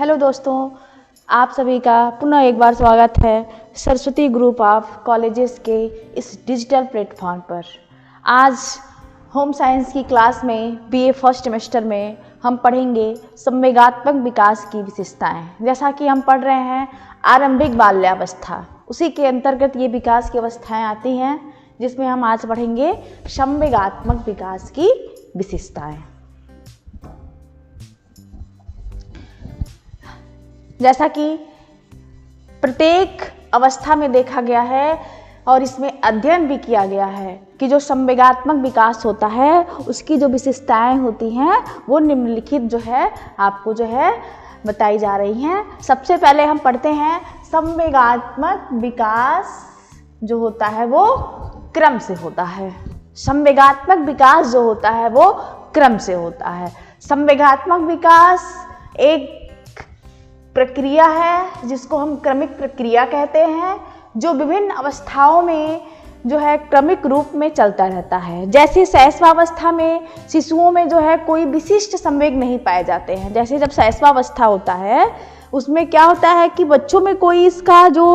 Hello दोस्तों, आप सभी का पुनः एक बार स्वागत है सरस्वती ग्रुप ऑफ कॉलेजेस के इस डिजिटल प्लेटफॉर्म पर। आज होम साइंस की क्लास में बीए फर्स्ट सेमेस्टर में हम पढ़ेंगे संवेगात्मक विकास की विशेषताएं। जैसा कि हम पढ़ रहे हैं आरंभिक बाल्यावस्था, उसी के अंतर्गत ये विकास की अवस्थाएं आती हैं, जिसमें हम आज पढ़ेंगे संवेगात्मक विकास की विशेषताएं। जैसा कि प्रत्येक अवस्था में देखा गया है और इसमें अध्ययन भी किया गया है कि जो संवेगात्मक विकास होता है उसकी जो विशेषताएं होती हैं वो निम्नलिखित जो है आपको जो है बताई जा रही हैं। सबसे पहले हम पढ़ते हैं संवेगात्मक विकास जो होता है वो क्रम से होता है। संवेगात्मक विकास जो होता है वो क्रम से होता है। संवेगात्मक विकास एक प्रक्रिया है जिसको हम क्रमिक प्रक्रिया कहते हैं, जो विभिन्न अवस्थाओं में जो है क्रमिक रूप में चलता रहता है। जैसे शैशवावस्था में शिशुओं में जो है कोई विशिष्ट संवेग नहीं पाए जाते हैं। जैसे जब शैशवावस्था होता है उसमें क्या होता है कि बच्चों में कोई इसका जो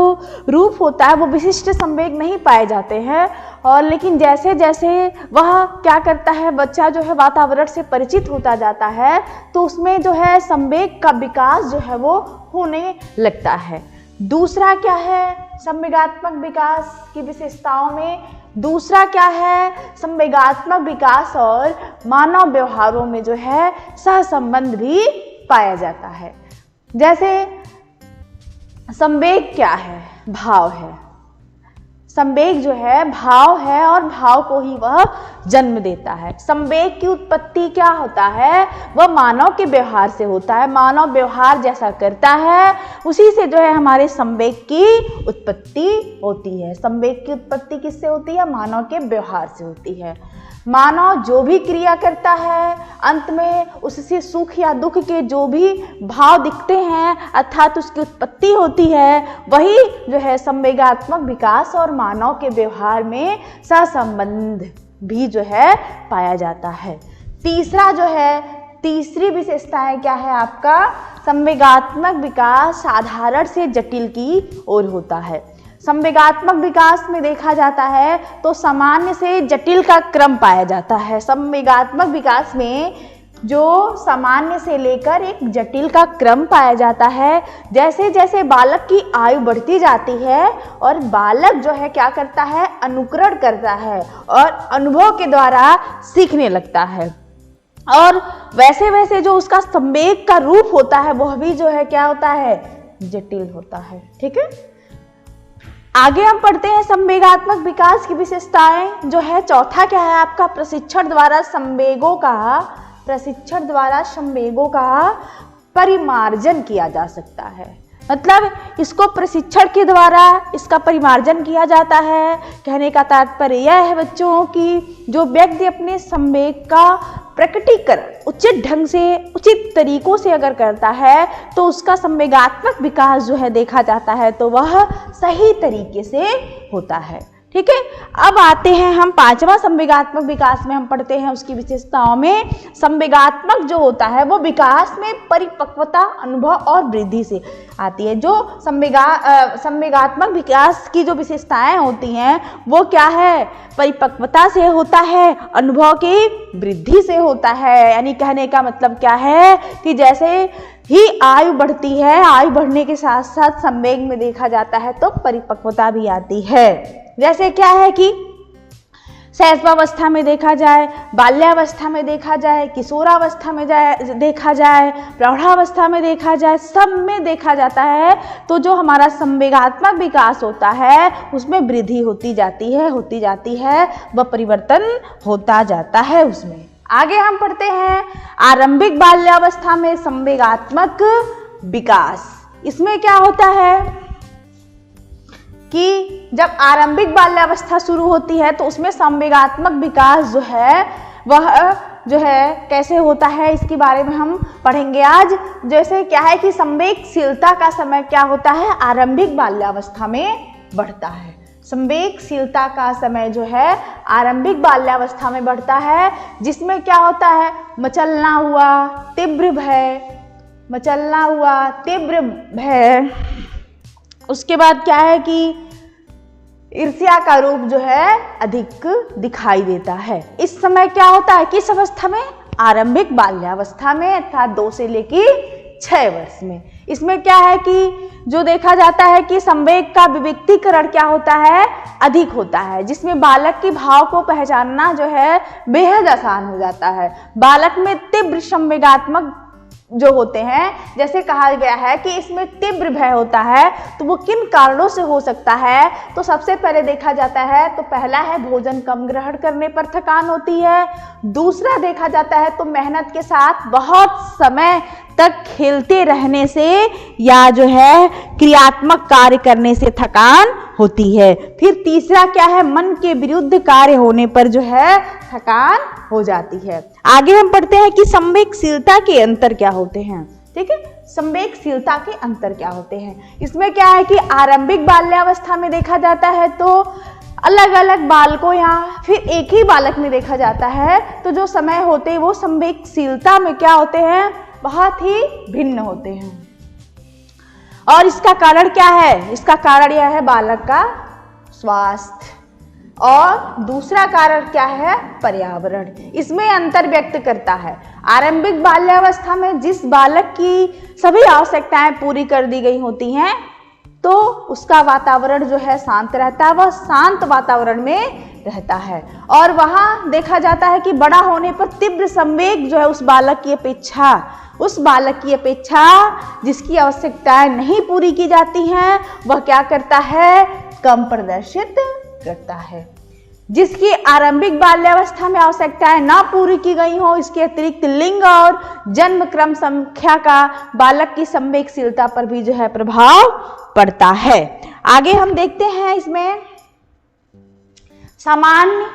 रूप होता है वो विशिष्ट संवेग नहीं पाए जाते हैं, और लेकिन जैसे जैसे वह क्या करता है, बच्चा जो है वातावरण से परिचित होता जाता है तो उसमें जो है संवेग का विकास जो है वो होने लगता है। दूसरा क्या है संवेगात्मक विकास की विशेषताओं में, दूसरा क्या है संवेगात्मक विकास और मानव व्यवहारों में जो है सहसंबंध भी पाया जाता है। जैसे संवेग क्या है, भाव है। संवेग जो है भाव है और भाव को ही वह जन्म देता है। संवेग की उत्पत्ति क्या होता है, वह मानव के व्यवहार से होता है। मानव व्यवहार जैसा करता है उसी से जो है हमारे संवेग की उत्पत्ति होती है। संवेग की उत्पत्ति किससे होती है, मानव के व्यवहार से होती है। मानव जो भी क्रिया करता है अंत में उससे सुख या दुख के जो भी भाव दिखते हैं अर्थात उसकी उत्पत्ति होती है, वही जो है संवेगात्मक विकास और मानव के व्यवहार में सहसंबंध भी जो है पाया जाता है। तीसरा जो है, तीसरी विशेषताएं क्या है आपका, संवेगात्मक विकास साधारण से जटिल की ओर होता है। संवेगात्मक विकास में देखा जाता है तो सामान्य से जटिल का क्रम पाया जाता है। संवेगात्मक विकास में जो सामान्य से लेकर एक जटिल का क्रम पाया जाता है। जैसे जैसे बालक की आयु बढ़ती जाती है और बालक जो है क्या करता है, अनुकरण करता है और अनुभव के द्वारा सीखने लगता है, और वैसे वैसे जो उसका संवेग का रूप होता है वह भी जो है क्या होता है, जटिल होता है। ठीक है, आगे हम पढ़ते हैं संवेगात्मक विकास की विशेषताएं जो है। चौथा क्या है आपका, प्रशिक्षण द्वारा संवेगों का परिमार्जन किया जा सकता है। मतलब इसको प्रशिक्षण के द्वारा इसका परिमार्जन किया जाता है। कहने का तात्पर्य यह है बच्चों की जो व्यक्ति अपने संवेग का प्रकटीकरण उचित ढंग से उचित तरीकों से अगर करता है तो उसका संवेगात्मक विकास जो है देखा जाता है तो वह सही तरीके से होता है। ठीक है, अब आते हैं हम पांचवा संवेगात्मक विकास में हम पढ़ते हैं उसकी विशेषताओं में। संवेगात्मक जो होता है वो विकास में परिपक्वता, अनुभव और वृद्धि से आती है। जो संवेगात्मक विकास की जो विशेषताएं होती हैं वो क्या है, परिपक्वता से होता है, अनुभव की वृद्धि से होता है। यानी कहने का मतलब क्या है कि जैसे ही आयु बढ़ती है, आयु बढ़ने के साथ साथ संवेग में देखा जाता है तो परिपक्वता भी आती है। जैसे क्या है कि शैशवावस्था में देखा जाए, बाल्यावस्था में देखा जाए, किशोरावस्था में देखा जाए, प्रौढ़ावस्था में देखा जाए, सब में देखा जाता है तो जो हमारा संवेगात्मक विकास होता है उसमें वृद्धि होती जाती है, वह परिवर्तन होता जाता है उसमें। आगे हम पढ़ते हैं आरंभिक बाल्यावस्था में संवेगात्मक विकास। इसमें क्या होता है कि जब आरंभिक बाल्यावस्था शुरू होती है तो उसमें संवेगात्मक विकास जो है वह जो है कैसे होता है इसके बारे में हम पढ़ेंगे आज। जैसे क्या है कि संवेगशीलता का समय क्या होता है, आरंभिक बाल्यावस्था में बढ़ता है। संवेगशीलता का समय जो है आरंभिक बाल्यावस्था में बढ़ता है, जिसमें क्या होता है, मचलना हुआ, तीव्र भय, मचलना हुआ, तीव्र भय। उसके बाद क्या है कि ईर्ष्या का रूप जो है अधिक दिखाई देता है। इस समय क्या होता है, किस अवस्था में, आरंभिक बाल्यावस्था में, अर्थात 2 से लेकर 6 वर्ष में। इसमें क्या है कि जो देखा जाता है कि संवेग का विविक्तीकरण क्या होता है, अधिक होता है, जिसमें बालक के भाव को पहचानना जो है बेहद आसान हो जाता है। बालक में तीव्र संवेगात्मक जो होते हैं, जैसे कहा गया है कि इसमें तीव्र भय होता है, तो वो किन कारणों से हो सकता है, तो सबसे पहले देखा जाता है तो पहला है भोजन कम ग्रहण करने पर थकान होती है। दूसरा देखा जाता है तो मेहनत के साथ बहुत समय तक खेलते रहने से या जो है क्रियात्मक कार्य करने से थकान होती है। फिर तीसरा क्या है, मन के विरुद्ध कार्य होने पर जो है थकान हो जाती है। आगे हम पढ़ते हैं कि संवेगशीलता के अंतर क्या होते हैं। ठीक है, संवेगशीलता के अंतर क्या होते हैं। इसमें क्या है कि आरंभिक बाल्यावस्था में देखा जाता है तो अलग अलग बालकों या फिर एक ही बालक में देखा जाता है, तो जो समय होते हैं वो संवेगशीलता में क्या होते हैं, बहुत ही भिन्न होते हैं। और इसका कारण क्या है, इसका कारण यह है बालक का स्वास्थ्य, और दूसरा कारण क्या है, पर्यावरण इसमें अंतर व्यक्त करता है। आरंभिक बाल्यावस्था में जिस बालक की सभी आवश्यकताएं पूरी कर दी गई होती हैं, तो उसका वातावरण जो है शांत रहता है, वह शांत वातावरण में रहता है। और वहाँ देखा जाता है कि बड़ा होने पर तीव्र संवेग जो है उस बालक की अपेक्षा जिसकी आवश्यकताएं नहीं पूरी की जाती हैं, वह क्या करता है, कम प्रदर्शित करता है। जिसकी आरंभिक बाल्यावस्था में आवश्यकताएं ना पूरी की गई हो, इसके अतिरिक्त लिंग और जन्म क्रम संख्या का बालक की संवेगशीलता पर भी जो है प्रभाव पड़ता है। आगे हम देखते हैं, इसमें सामान्य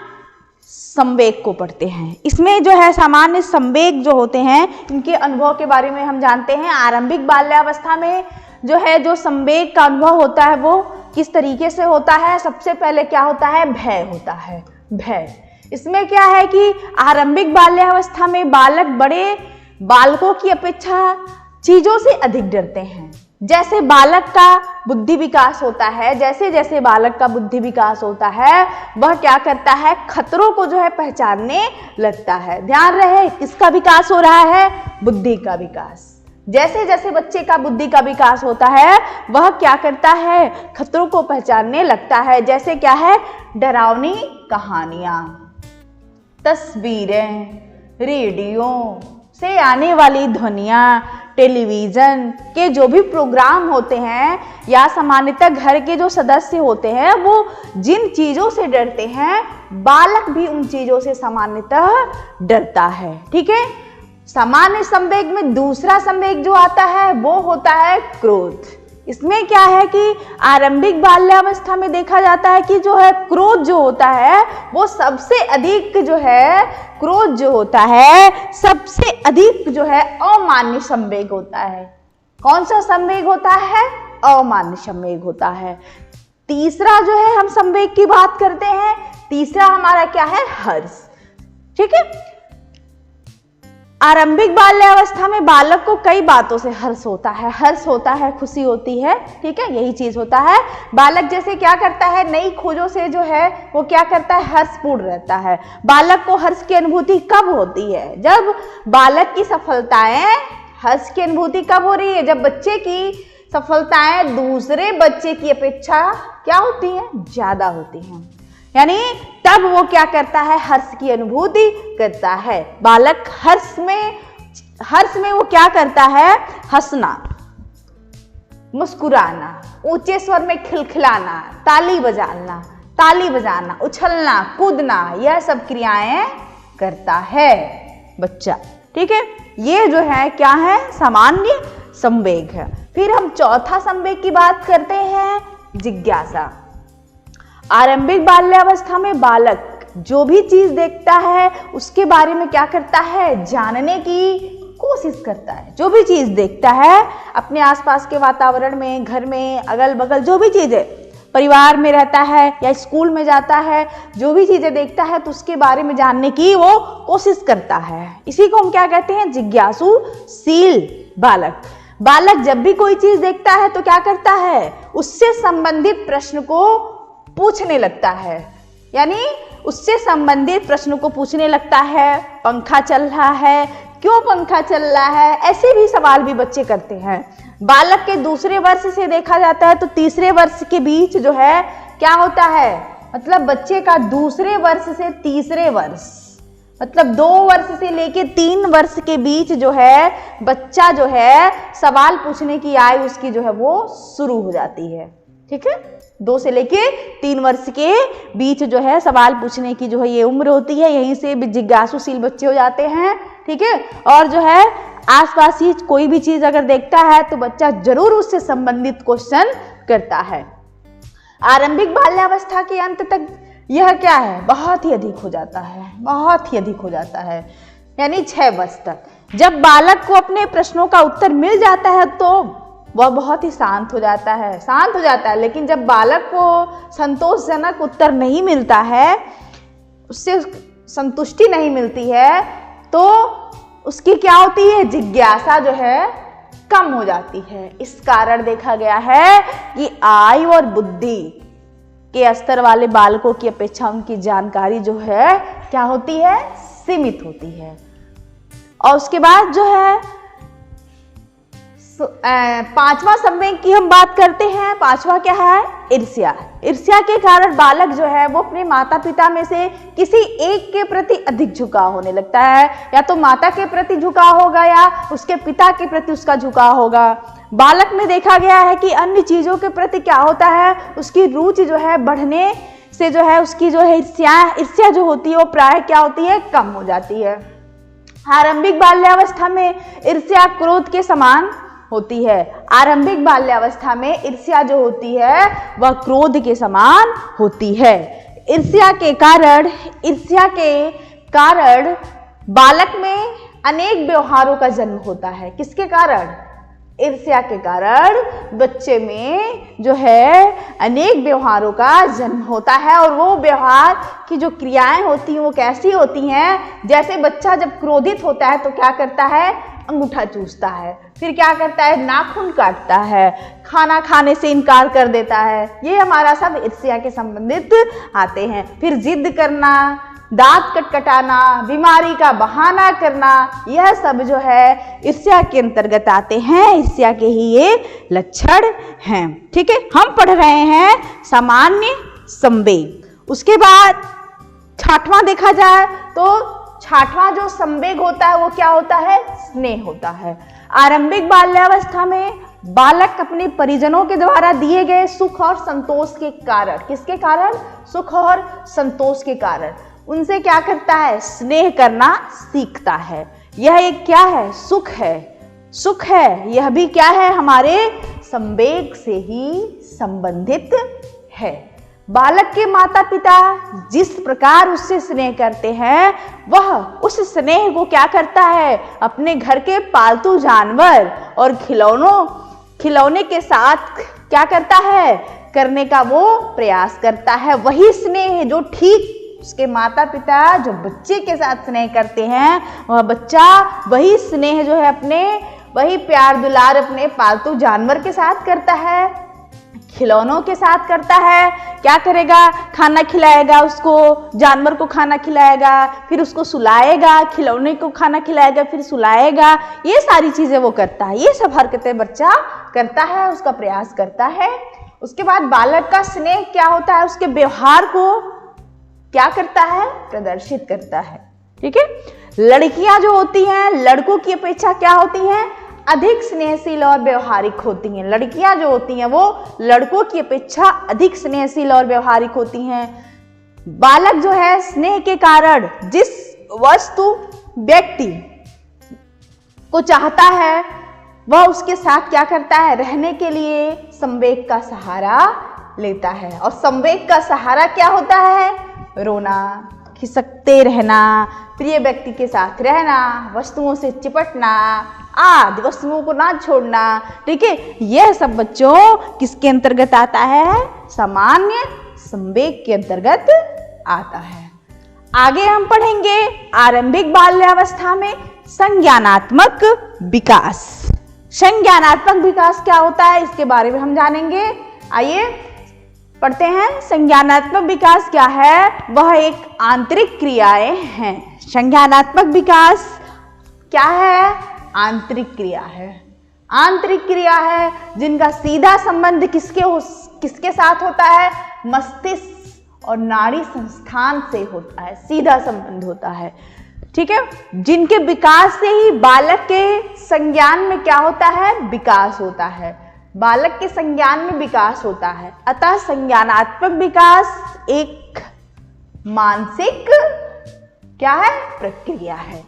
संवेग को पढ़ते हैं। इसमें जो है सामान्य संवेग जो होते हैं, इनके अनुभव के बारे में हम जानते हैं। आरंभिक बाल्यावस्था में जो है जो संवेग का अनुभव होता है वो किस तरीके से होता है। सबसे पहले क्या होता है, भय होता है। भय इसमें क्या है कि आरंभिक बाल्यावस्था में बालक बड़े बालकों की अपेक्षा चीजों से अधिक डरते हैं। जैसे बालक का बुद्धि विकास होता है, जैसे जैसे बालक का बुद्धि विकास होता है, वह क्या करता है, खतरों को जो है पहचानने लगता है। ध्यान रहे, किसका विकास हो रहा है, बुद्धि का विकास। जैसे जैसे बच्चे का बुद्धि का विकास होता है, वह क्या करता है, खतरों को पहचानने लगता है। जैसे क्या है, डरावनी कहानियां, तस्वीरें, रेडियो से आने वाली ध्वनियां, टेलीविजन के जो भी प्रोग्राम होते हैं, या सामान्यतः घर के जो सदस्य होते हैं, वो जिन चीजों से डरते हैं, बालक भी उन चीजों से सामान्यतः डरता है। ठीक है, सामान्य संवेग में दूसरा संवेग जो आता है वो होता है क्रोध। इसमें क्या है कि आरंभिक बाल्यावस्था में देखा जाता है कि जो है क्रोध जो होता है वो सबसे अधिक जो है, क्रोध जो होता है सबसे अधिक जो है अमान्य संवेग होता है। कौन सा संवेग होता है, अमान्य संवेग होता है। तीसरा जो है हम संवेग की बात करते हैं, तीसरा हमारा क्या है, हर्ष। ठीक है, आरंभिक बाल्यावस्था में बालक को कई बातों से हर्ष होता है, खुशी होती है। ठीक है, यही चीज होता है। बालक जैसे क्या करता है, नई खोजों से जो है वो क्या करता है, हर्षपूर्ण रहता है। बालक को हर्ष की अनुभूति कब होती है, जब बालक की सफलताएं, हर्ष की अनुभूति कब हो रही है, जब बच्चे की सफलताएं दूसरे बच्चे की अपेक्षा क्या होती हैं, ज्यादा होती हैं। यानी तब वो क्या करता है, हर्ष की अनुभूति करता है। बालक हर्ष में वो क्या करता है, हंसना, मुस्कुराना, ऊंचे स्वर में खिलखिलाना, ताली बजाना, उछलना, कूदना, यह सब क्रियाएं करता है बच्चा। ठीक है, ये जो है क्या है, सामान्य संवेग है। फिर हम चौथा संवेग की बात करते हैं, जिज्ञासा। आरंभिक बाल्यावस्था में बालक जो भी चीज देखता है उसके बारे में क्या करता है, जानने की कोशिश करता है। जो भी चीज देखता है अपने आसपास के वातावरण में, घर में, अगल बगल जो भी चीज है, परिवार में रहता है या स्कूल में जाता है, जो भी चीजें देखता है तो उसके बारे में जानने की वो कोशिश करता है। इसी को हम क्या कहते हैं? जिज्ञासुशील बालक। बालक जब भी कोई चीज देखता है तो क्या करता है? उससे संबंधित प्रश्न को पूछने लगता है, यानी उससे संबंधित प्रश्न को पूछने लगता है। पंखा चल रहा है, क्यों पंखा चल रहा है, ऐसे भी सवाल भी बच्चे करते हैं। बालक के दूसरे वर्ष से देखा जाता है तो तीसरे वर्ष के बीच जो है क्या होता है? मतलब बच्चे का दूसरे वर्ष से तीसरे वर्ष, मतलब 2 वर्ष से लेके 3 वर्ष के बीच जो है बच्चा जो है सवाल पूछने की आयु उसकी जो है वो शुरू हो जाती है। ठीक है, 2 से लेके 3 वर्ष के बीच जो है सवाल पूछने की जो है ये उम्र होती है। यहीं से जिज्ञासुशील बच्चे हो जाते हैं। ठीक है, और जो है आसपास ही कोई भी चीज अगर देखता है तो बच्चा जरूर उससे संबंधित क्वेश्चन करता है। आरंभिक बाल्यावस्था के अंत तक यह क्या है? बहुत ही अधिक हो जाता है, बहुत ही अधिक हो जाता है, यानी 6 वर्ष तक। जब बालक को अपने प्रश्नों का उत्तर मिल जाता है तो वह बहुत ही शांत हो जाता है, शांत हो जाता है। लेकिन जब बालक को संतोषजनक उत्तर नहीं मिलता है, उससे संतुष्टि नहीं मिलती है, तो उसकी क्या होती है? जिज्ञासा जो है कम हो जाती है। इस कारण देखा गया है कि आयु और बुद्धि के स्तर वाले बालकों की अपेक्षा उनकी जानकारी जो है क्या होती है? सीमित होती है। और उसके बाद जो है 5वां संवेग की हम बात करते हैं। 5वां क्या है? ईर्ष्या। ईर्ष्या के कारण बालक जो है वो अपने माता पिता में से किसी एक के प्रति अधिक झुकाव होने लगता है। या तो माता के प्रति झुकाव होगा या उसके पिता के प्रति उसका झुकाव होगा। बालक में देखा गया है कि अन्य चीजों के प्रति क्या होता है? उसकी रुचि जो है बढ़ने से जो है उसकी जो है ईर्ष्या जो होती है वो प्राय क्या होती है? कम हो जाती है। आरंभिक बाल्यावस्था में ईर्ष्या क्रोध के समान होती है। आरंभिक बाल्यावस्था में ईर्ष्या जो होती है वह क्रोध के समान होती है। ईर्ष्या के कारण बालक में अनेक व्यवहारों का जन्म होता है। किसके कारण? ईर्ष्या के कारण बच्चे में जो है अनेक व्यवहारों का जन्म होता है। और वो व्यवहार की जो क्रियाएं होती हैं वो कैसी होती हैं? जैसे बच्चा जब क्रोधित होता है तो क्या करता है? अंगूठा चूसता है, फिर क्या करता है? नाखून काटता है, खाना खाने से इनकार कर देता है। ये हमारा सब ईर्ष्या के संबंधित आते हैं। फिर जिद करना, दांत कटकटाना, बीमारी का बहाना करना, यह सब जो है ईर्ष्या के अंतर्गत आते हैं। ईर्ष्या के ही ये लक्षण हैं। ठीक है, हम पढ़ रहे हैं सामान्य संवेग। उसके बाद 6वां देखा जाए तो 6वां जो संवेग होता है वो क्या होता है? स्नेह होता है। आरंभिक बाल्यावस्था में बालक अपने परिजनों के द्वारा दिए गए सुख और संतोष के कारण, किसके कारण? सुख और संतोष के कारण उनसे क्या करता है? स्नेह करना सीखता है। यह एक क्या है? सुख है। सुख है, यह भी क्या है? हमारे संवेग से ही संबंधित है। बालक के माता पिता जिस प्रकार उससे स्नेह करते हैं वह उस स्नेह को क्या करता है? अपने घर के पालतू जानवर और खिलौने के साथ क्या करता है? करने का वो प्रयास करता है। वही स्नेह जो ठीक उसके माता पिता जो बच्चे के साथ स्नेह करते हैं, वह बच्चा वही स्नेह जो है वही प्यार दुलार अपने पालतू जानवर के साथ करता है, खिलौनों के साथ करता है। क्या करेगा? खाना खिलाएगा, उसको जानवर को खाना खिलाएगा, फिर उसको सुलाएगा, खिलौने को खाना खिलाएगा, फिर सुलाएगा। ये सारी चीजें वो करता है। ये सब हरकतें बच्चा करता है, उसका प्रयास करता है। उसके बाद बालक का स्नेह क्या होता है? उसके व्यवहार को क्या करता है? प्रदर्शित करता है। ठीक है, लड़कियां जो होती हैं लड़कों की अपेक्षा क्या होती हैं? अधिक स्नेहशील और व्यवहारिक होती हैं। लड़कियां जो होती हैं वो लड़कों की अपेक्षा अधिक स्नेहशील और व्यवहारिक होती हैं। बालक जो है स्नेह के कारण जिस वस्तु व्यक्ति को चाहता है वह उसके साथ क्या करता है? रहने के लिए संवेग का सहारा लेता है। और संवेग का सहारा क्या होता है? रोना, खिसकते रहना, प्रिय व्यक्ति के साथ रहना, वस्तुओं से चिपटना, आदि वस्तुओं को ना छोड़ना, ठीक है, यह सब बच्चों किसके अंतर्गत आता है? सामान्य संवेग के अंतर्गत आता है। आगे हम पढ़ेंगे आरंभिक बाल्यावस्था में संज्ञानात्मक विकास। संज्ञानात्मक विकास क्या होता है इसके बारे में हम जानेंगे। आइए पढ़ते हैं। संज्ञानात्मक विकास क्या है? वह एक आंतरिक क्रियाएं हैं। संज्ञानात्मक विकास क्या है? आंतरिक क्रिया है। आंतरिक क्रिया है जिनका सीधा संबंध किसके साथ होता है? मस्तिष्क और नाड़ी संस्थान से होता है, सीधा संबंध होता है, ठीक है। जिनके विकास से ही बालक के संज्ञान में क्या होता है? विकास होता है। बालक के संज्ञान में विकास होता है। अतः संज्ञानात्मक विकास एक मानसिक क्या है? प्रक्रिया है,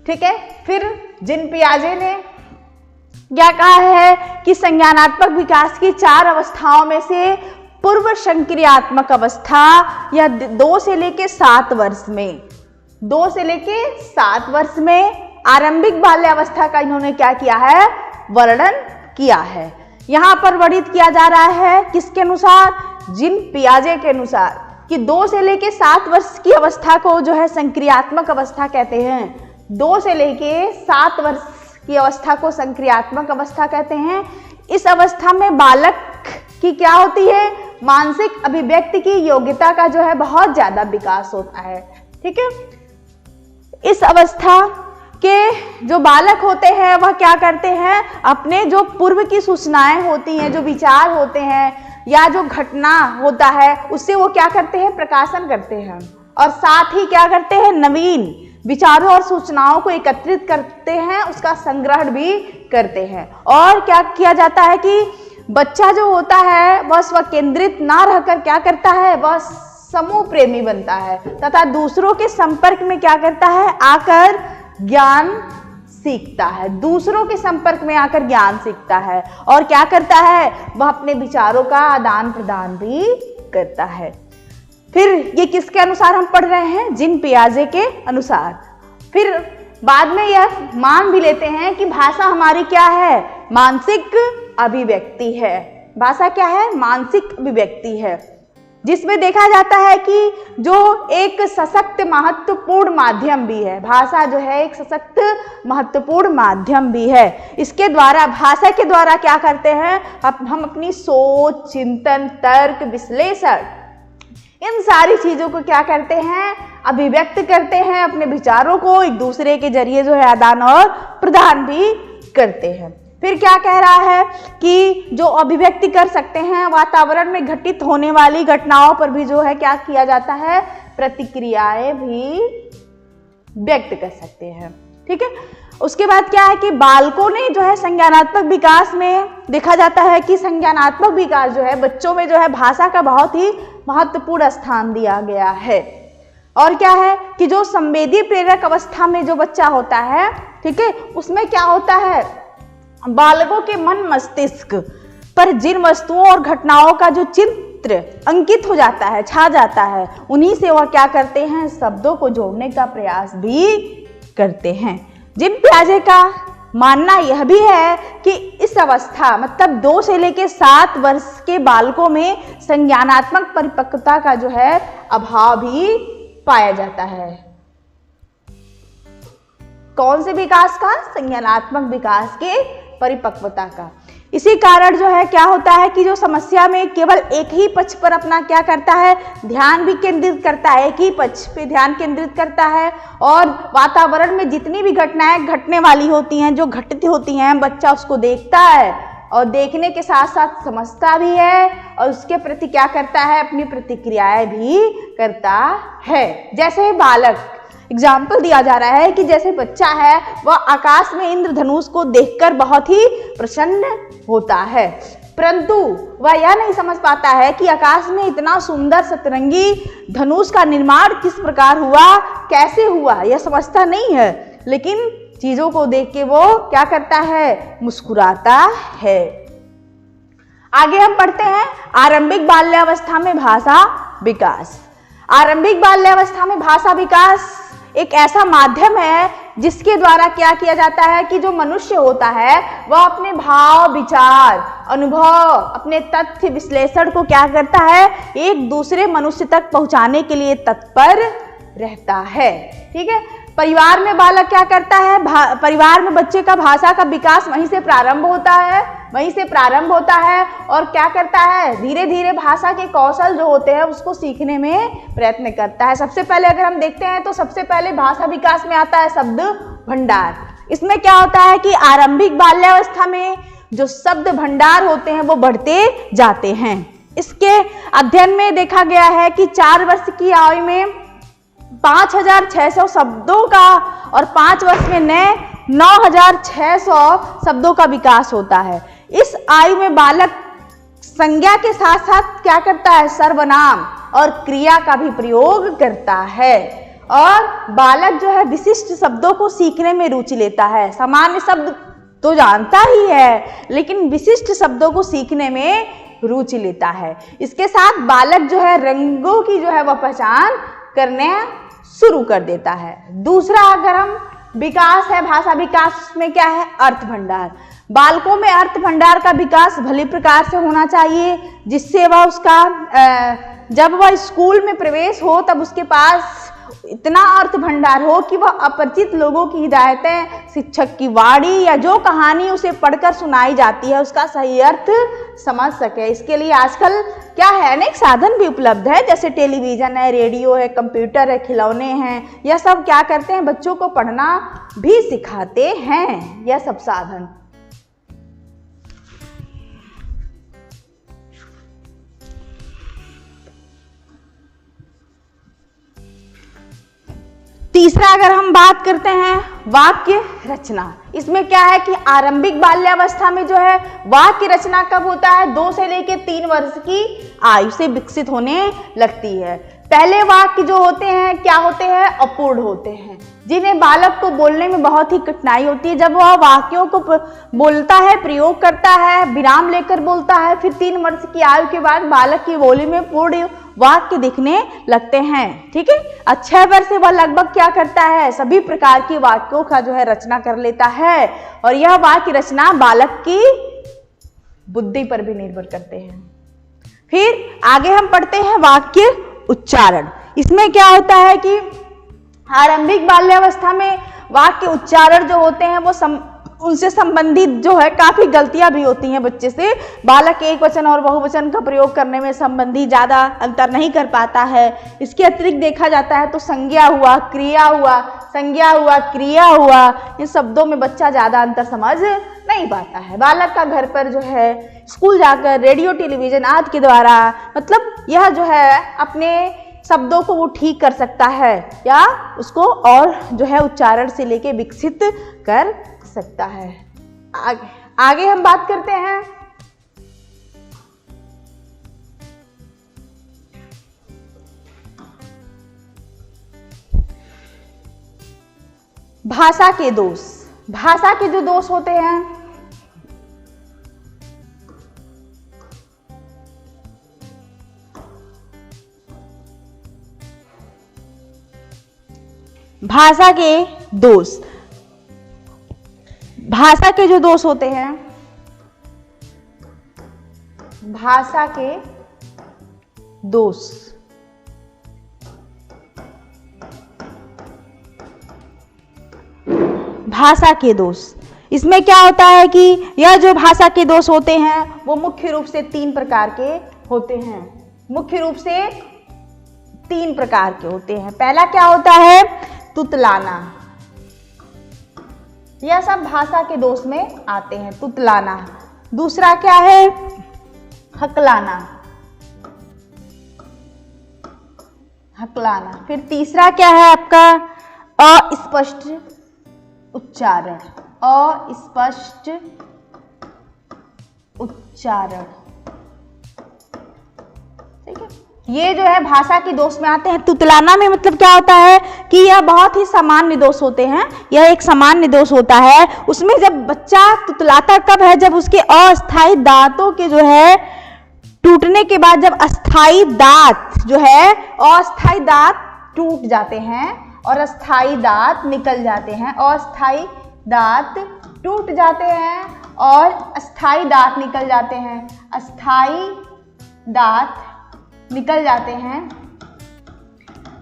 ठीक है। फिर जिन पियाजे ने क्या कहा है कि संज्ञानात्मक विकास की 4 अवस्थाओं में से पूर्व संक्रियात्मक अवस्था या 2 से लेके 7 वर्ष में, 2 से लेके 7 वर्ष में आरंभिक बाल्यावस्था का इन्होंने क्या किया है? वर्णन किया है। यहाँ पर वर्णित किया जा रहा है किसके अनुसार? जिन पियाजे के अनुसार कि 2 से लेके 7 वर्ष की अवस्था को जो है संक्रियात्मक अवस्था कहते हैं। 2 से लेके 7 वर्ष की अवस्था को संक्रियात्मक अवस्था कहते हैं। इस अवस्था में बालक की क्या होती है? मानसिक अभिव्यक्ति की योग्यता का जो है बहुत ज्यादा विकास होता है, ठीक है। इस अवस्था के जो बालक होते हैं वह क्या करते हैं? अपने जो पूर्व की सूचनाएं होती हैं, जो विचार होते हैं या जो घटना होता है उससे वो क्या करते हैं? प्रकाशन करते हैं और साथ ही क्या करते हैं? नवीन विचारों और सूचनाओं को एकत्रित करते हैं, उसका संग्रहण भी करते हैं। और क्या किया जाता है कि बच्चा जो होता है वह स्वकेंद्रित ना रहकर क्या करता है? वह समूह प्रेमी बनता है तथा दूसरों के संपर्क में क्या करता है? आकर ज्ञान सीखता है। दूसरों के संपर्क में आकर ज्ञान सीखता है और क्या करता है? वह अपने विचारों का आदान प्रदान भी करता है। फिर ये किसके अनुसार हम पढ़ रहे हैं? जिन पियाजे के अनुसार। फिर बाद में यह मान भी लेते हैं कि भाषा हमारी क्या है? मानसिक अभिव्यक्ति है। भाषा क्या है? मानसिक अभिव्यक्ति है, जिसमें देखा जाता है कि जो एक सशक्त महत्वपूर्ण माध्यम भी है। भाषा जो है एक सशक्त महत्वपूर्ण माध्यम भी है। इसके द्वारा, भाषा के द्वारा क्या करते हैं? हम अपनी सोच, चिंतन, तर्क, विश्लेषण, इन सारी चीजों को क्या करते हैं? अभिव्यक्त करते हैं। अपने विचारों को एक दूसरे के जरिए जो है आदान और प्रदान भी करते हैं। फिर क्या कह रहा है कि जो अभिव्यक्ति कर सकते हैं, वातावरण में घटित होने वाली घटनाओं पर भी जो है क्या किया जाता है? प्रतिक्रियाएं भी व्यक्त कर सकते हैं, ठीक है। उसके बाद क्या है कि बालकों ने जो है संज्ञानात्मक विकास में देखा जाता है कि संज्ञानात्मक विकास जो है बच्चों में जो है भाषा का बहुत ही महत्वपूर्ण स्थान दिया गया है। और क्या है कि जो संवेदी प्रेरक अवस्था में जो बच्चा होता है, ठीक है, उसमें क्या होता है? बालकों के मन मस्तिष्क पर जिन वस्तुओं और घटनाओं का जो चित्र अंकित हो जाता है, छा जाता है, उन्हीं से वह क्या करते हैं? शब्दों को जोड़ने का प्रयास भी करते हैं। जिन पियाजे का मानना यह भी है कि इस अवस्था मतलब 2 से लेकर 7 वर्ष के बालकों में संज्ञानात्मक परिपक्वता का जो है अभाव भी पाया जाता है। कौन से विकास का? संज्ञानात्मक विकास के परिपक्वता का। इसी कारण जो है क्या होता है कि जो समस्या में केवल एक ही पक्ष पर अपना क्या करता है? ध्यान भी केंद्रित करता है, एक ही पक्ष पे ध्यान केंद्रित करता है और वातावरण में जितनी भी घटनाएं घटने वाली होती हैं, जो घटित होती हैं, बच्चा उसको देखता है और देखने के साथ साथ समझता भी है और उसके प्रति क्या करता है? अपनी प्रतिक्रियाएं भी करता है। जैसे बालक, एग्जाम्पल दिया जा रहा है कि जैसे बच्चा है वह आकाश में इंद्रधनुष को देखकर बहुत ही प्रसन्न होता है, परंतु वह यह नहीं समझ पाता है कि आकाश में इतना सुंदर सतरंगी धनुष का निर्माण किस प्रकार हुआ, कैसे हुआ, यह समझता नहीं है। लेकिन चीजों को देख के वो क्या करता है? मुस्कुराता है। आगे हम पढ़ते हैं आरंभिक बाल्यावस्था में भाषा विकास। आरंभिक बाल्यावस्था में भाषा विकास एक ऐसा माध्यम है जिसके द्वारा क्या किया जाता है कि जो मनुष्य होता है वह अपने भाव, विचार, अनुभव, अपने तथ्य विश्लेषण को क्या करता है, एक दूसरे मनुष्य तक पहुंचाने के लिए तत्पर रहता है। ठीक है, परिवार में बालक क्या करता है, परिवार में बच्चे का भाषा का विकास वहीं से प्रारंभ होता है और क्या करता है, धीरे धीरे भाषा के कौशल जो होते हैं उसको सीखने में प्रयत्न करता है। सबसे पहले अगर हम देखते हैं तो सबसे पहले भाषा विकास में आता है शब्द भंडार। इसमें क्या होता है कि आरंभिक बाल्यावस्था में जो शब्द भंडार होते हैं वो बढ़ते जाते हैं। इसके अध्ययन में देखा गया है कि 4 वर्ष की आयु में 5600 शब्दों का और 5 वर्ष में नए 9600 शब्दों का विकास होता है। इस आयु में बालक संज्ञा के साथ साथ क्या करता है, सर्वनाम और क्रिया का भी प्रयोग करता है और बालक जो है विशिष्ट शब्दों को सीखने में रुचि लेता है। सामान्य शब्द तो जानता ही है लेकिन विशिष्ट शब्दों को सीखने में रुचि लेता है। इसके साथ बालक जो है रंगों की जो है वह पहचान करने शुरू कर देता है। दूसरा अगर हम विकास है भाषा विकास में क्या है, अर्थ भंडार। बालकों में अर्थ भंडार का विकास भली प्रकार से होना चाहिए जिससे वह उसका जब वह स्कूल में प्रवेश हो तब उसके पास इतना अर्थ भंडार हो कि वह अपरिचित लोगों की हिदायतें, शिक्षक की वाणी या जो कहानी उसे पढ़कर सुनाई जाती है उसका सही अर्थ समझ सके। इसके लिए आजकल क्या है, अनेक साधन भी उपलब्ध है, जैसे टेलीविजन है, रेडियो है, कंप्यूटर है, खिलौने हैं। यह सब क्या करते हैं, बच्चों को पढ़ना भी सिखाते हैं यह सब साधन। तीसरा अगर हम बात करते हैं वाक्य रचना, इसमें क्या है कि आरंभिक बाल्यावस्था में जो है वाक्य रचना कब होता है, 2 से लेकर 3 वर्ष की आयु से विकसित होने लगती है। पहले वाक्य जो होते हैं क्या होते हैं, अपूर्ण होते हैं, जिन्हें बालक को बोलने में बहुत ही कठिनाई होती है। जब वह वाक्यों को बोलता है, प्रयोग करता है, विराम लेकर बोलता है, फिर 3 वर्ष की आयु के बाद बालक की बोली में पूर्ण वाक्य दिखने लगते हैं। ठीक है, 6 वर्ष से वह लगभग क्या करता है, सभी प्रकार के वाक्यों का जो है रचना कर लेता है और यह वाक्य रचना बालक की बुद्धि पर भी निर्भर करते हैं। फिर आगे हम पढ़ते हैं वाक्य उच्चारण। इसमें क्या होता है कि आरंभिक बाल्यावस्था में वाक्य उच्चारण जो होते हैं वो उनसे संबंधित जो है काफी गलतियां भी होती हैं बच्चे से। बालक एक वचन और बहुवचन का प्रयोग करने में संबंधी ज्यादा अंतर नहीं कर पाता है। इसके अतिरिक्त देखा जाता है तो संज्ञा हुआ, क्रिया हुआ, संज्ञा हुआ, क्रिया हुआ, इन शब्दों में बच्चा ज्यादा अंतर समझ नहीं पाता है। बालक का घर पर जो है स्कूल जाकर रेडियो टेलीविजन आदि के द्वारा मतलब यह जो है अपने शब्दों को वो ठीक कर सकता है या उसको और जो है उच्चारण से लेके विकसित कर सकता है। आगे हम बात करते हैं भाषा के दोष। भाषा के जो दोष होते हैं भाषा के दोष, भाषा के जो दोष होते हैं, भाषा के दोष, भाषा के दोष, इसमें क्या होता है कि यह जो भाषा के दोष होते हैं वो मुख्य रूप से 3 प्रकार के होते हैं। मुख्य रूप से 3 प्रकार के होते हैं। पहला क्या होता है, तुतलाना। यह सब भाषा के दोष में आते हैं, तुतलाना। दूसरा क्या है, हकलाना, हकलाना। फिर तीसरा क्या है आपका, अस्पष्ट उच्चारण, अस्पष्ट उच्चारण। ठीक है, ये जो है भाषा के दोष में आते हैं। तुतलाना में मतलब क्या होता है कि यह बहुत ही सामान्य दोष होते हैं, यह एक सामान्य दोष होता है। उसमें जब बच्चा तुतलाता कब है, जब उसके अस्थायी दांतों के जो है टूटने के बाद, जब अस्थायी दांत जो है अस्थायी दांत टूट जाते हैं और अस्थाई दांत निकल जाते हैं। अस्थाई दांत टूट जाते हैं और अस्थाई दांत निकल जाते हैं। अस्थाई दांत निकल जाते हैं।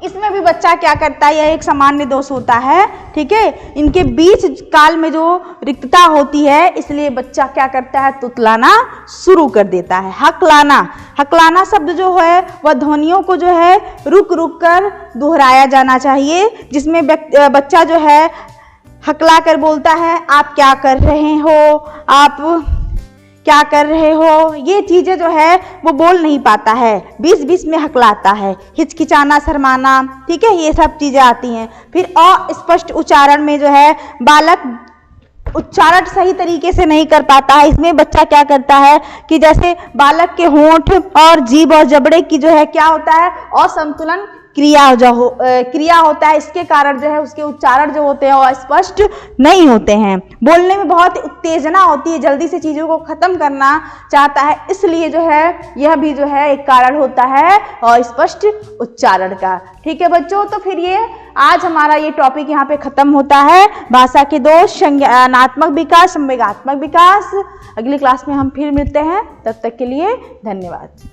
इसमें भी बच्चा क्या करता है, यह एक सामान्य दोष होता है, ठीक है। इनके बीच काल में जो रिक्तता होती है, इसलिए बच्चा क्या करता है, तुतलाना शुरू कर देता है। हकलाना, हकलाना शब्द जो है वह ध्वनियों को जो है रुक रुक कर दोहराया जाना चाहिए, जिसमें बच्चा जो है हकला कर बोलता है, आप क्या कर रहे हो, आप क्या कर रहे हो। ये चीज़ें जो है वो बोल नहीं पाता है, बीच बीच में हकलाता है। हिचकिचाना, शर्माना, ठीक है, ये सब चीज़ें आती हैं। फिर अस्पष्ट उच्चारण में जो है बालक उच्चारण सही तरीके से नहीं कर पाता है। इसमें बच्चा क्या करता है कि जैसे बालक के होंठ और जीभ और जबड़े की जो है क्या होता है, असंतुलन क्रिया होता है। इसके कारण जो है उसके उच्चारण जो होते हैं वो स्पष्ट नहीं होते हैं। बोलने में बहुत उत्तेजना होती है, जल्दी से चीज़ों को ख़त्म करना चाहता है, इसलिए जो है यह भी जो है एक कारण होता है और स्पष्ट उच्चारण का। ठीक है बच्चों, तो फिर ये आज हमारा ये टॉपिक यहाँ पे ख़त्म होता है। भाषा के दोष, संज्ञानात्मक विकास, संवेगात्मक विकास। अगली क्लास में हम फिर मिलते हैं, तब तक के लिए धन्यवाद।